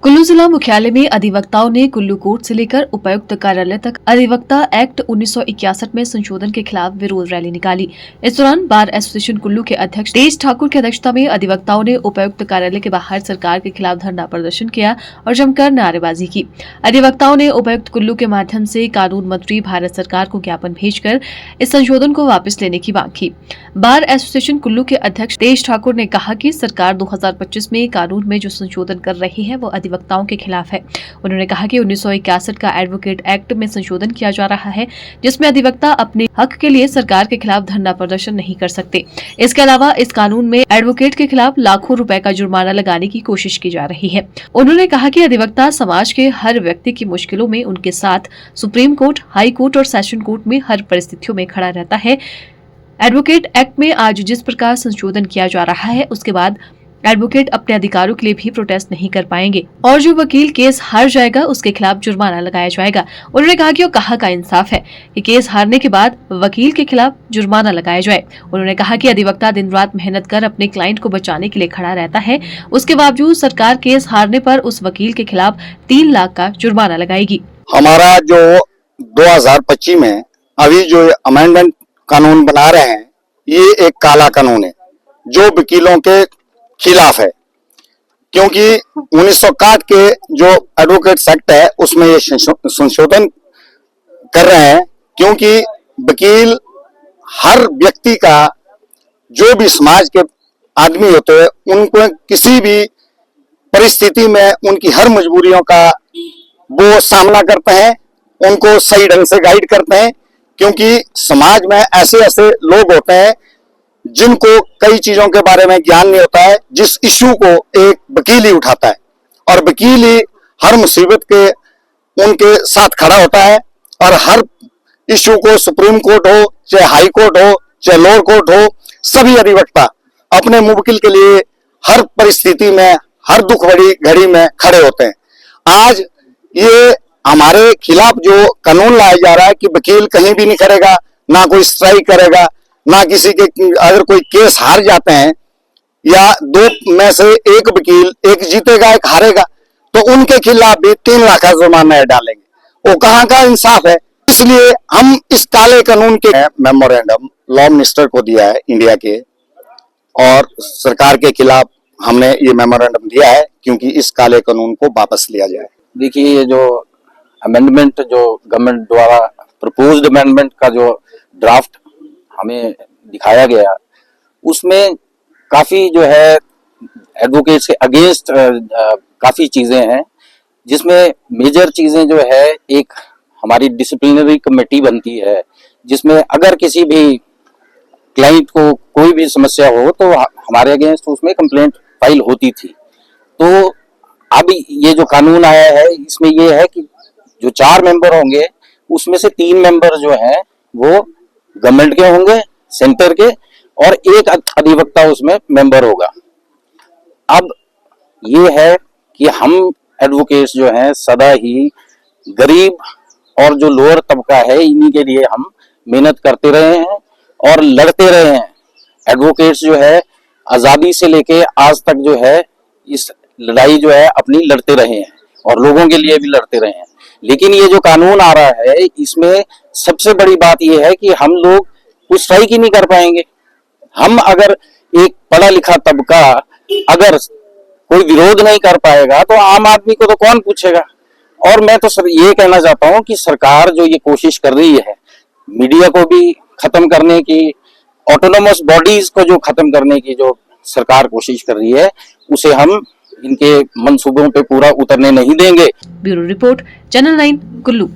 कुल्लू जिला मुख्यालय में अधिवक्ताओं ने कुल्लू कोर्ट से लेकर उपायुक्त कार्यालय तक अधिवक्ता एक्ट 1961 में संशोधन के खिलाफ विरोध रैली निकाली। इस दौरान बार एसोसिएशन कुल्लू के अध्यक्ष तेज ठाकुर की अध्यक्षता में अधिवक्ताओं ने उपायुक्त कार्यालय के बाहर सरकार के खिलाफ धरना प्रदर्शन किया और जमकर नारेबाजी की। अधिवक्ताओं ने उपायुक्त कुल्लू के माध्यम से कानून मंत्री भारत सरकार को ज्ञापन भेजकर इस संशोधन को वापस लेने की मांग की। बार एसोसिएशन कुल्लू के अध्यक्ष तेज ठाकुर ने कहा कि सरकार 2025 में कानून में जो संशोधन कर रही है वो अधिवक्ताओं के खिलाफ है। उन्होंने कहा कि 1961 का एडवोकेट एक्ट में संशोधन किया जा रहा है, जिसमें अधिवक्ता अपने हक के लिए सरकार के खिलाफ धरना प्रदर्शन नहीं कर सकते। इसके अलावा इस कानून में एडवोकेट के खिलाफ लाखों रुपए का जुर्माना लगाने की कोशिश की जा रही है। उन्होंने कहा कि अधिवक्ता समाज के हर व्यक्ति की मुश्किलों में उनके साथ सुप्रीम कोर्ट, हाई कोर्ट और सेशन कोर्ट में हर परिस्थितियों में खड़ा रहता है। एडवोकेट एक्ट में आज जिस प्रकार संशोधन किया जा रहा है, उसके बाद एडवोकेट अपने अधिकारों के लिए भी प्रोटेस्ट नहीं कर पाएंगे और जो वकील केस हार जाएगा उसके खिलाफ जुर्माना लगाया जाएगा। उन्होंने कहा कि वो कहाँ का इंसाफ है कि केस हारने के बाद वकील के खिलाफ जुर्माना लगाया जाए। उन्होंने कहा कि अधिवक्ता दिन रात मेहनत कर अपने क्लाइंट को बचाने के लिए खड़ा रहता है, उसके बावजूद सरकार केस हारने पर उस वकील के खिलाफ 3 लाख का जुर्माना लगाएगी। हमारा जो 2025 में अभी जो अमेंडमेंट कानून बना रहे हैं, ये एक काला कानून है जो वकीलों के खिलाफ है, क्योंकि 1961 के जो एडवोकेट्स एक्ट है उसमें ये संशोधन कर रहे हैं, क्योंकि वकील हर व्यक्ति का, जो भी समाज के आदमी होते हैं, उनको किसी भी परिस्थिति में उनकी हर मजबूरियों का वो सामना करते हैं, उनको सही ढंग से गाइड करते हैं। क्योंकि समाज में ऐसे ऐसे लोग होते हैं जिनको कई चीजों के बारे में ज्ञान नहीं होता है, जिस इश्यू को एक वकील ही उठाता है और वकील ही हर मुसीबत के उनके साथ खड़ा होता है और हर इश्यू को सुप्रीम कोर्ट हो, चाहे हाई कोर्ट हो, चाहे लोअर कोर्ट हो, सभी अधिवक्ता अपने मुवक्किल के लिए हर परिस्थिति में, हर दुख भरी घड़ी में खड़े होते हैं। आज ये हमारे खिलाफ जो कानून लाया जा रहा है कि वकील कहीं भी नहीं करेगा, ना कोई स्ट्राइक करेगा, ना किसी के, अगर कोई केस हार जाते हैं या 2 में से एक वकील, एक जीतेगा एक हारेगा, तो उनके खिलाफ भी 3 लाख का जुर्माना डालेंगे। वो कहाँ का इंसाफ है? इसलिए हम इस काले कानून के मेमोरेंडम लॉ मिनिस्टर को दिया है इंडिया के, और सरकार के खिलाफ हमने ये मेमोरेंडम दिया है क्योंकि इस काले कानून को वापस लिया जाए। देखिए, ये जो अमेंडमेंट जो गवर्नमेंट द्वारा प्रपोज्ड अमेंडमेंट का जो ड्राफ्ट हमें दिखाया गया, उसमें काफी जो है एडवोकेट्स के अगेंस्ट काफी चीजें हैं, जिसमें मेजर चीजें जो है, एक हमारी डिसिप्लिनरी कमेटी बनती है, जिसमें अगर किसी भी क्लाइंट को कोई भी समस्या हो तो हमारे अगेंस्ट उसमें कंप्लेंट फाइल होती थी। तो अब ये जो कानून आया है, इसमें ये है कि जो 4 मेंबर होंगे उसमें से 3 मेंबर जो हैं वो गवर्नमेंट के होंगे, सेंटर के, और एक अधिवक्ता उसमें मेंबर होगा। अब ये है कि हम एडवोकेट्स जो हैं सदा ही गरीब और जो लोअर तबका है, इन्हीं के लिए हम मेहनत करते रहे हैं और लड़ते रहे हैं। एडवोकेट्स जो है आजादी से लेके आज तक जो है इस लड़ाई जो है अपनी लड़ते रहे हैं और लोगों के लिए भी लड़ते रहे हैं। लेकिन ये जो कानून आ रहा है, इसमें सबसे बड़ी बात ये है कि हम लोग कुछ स्ट्राइक ही नहीं कर पाएंगे। हम अगर एक पढ़ा लिखा तबका अगर कोई विरोध नहीं कर पाएगा तो आम आदमी को तो कौन पूछेगा। और मैं तो सर ये कहना चाहता हूँ कि सरकार जो ये कोशिश कर रही है मीडिया को भी खत्म करने की, ऑटोनोमस बॉडीज को जो खत्म करने की जो सरकार कोशिश कर रही है, उसे हम इनके मंसूबों पे पूरा उतरने नहीं देंगे। Bureau report, channel 9 Kullu.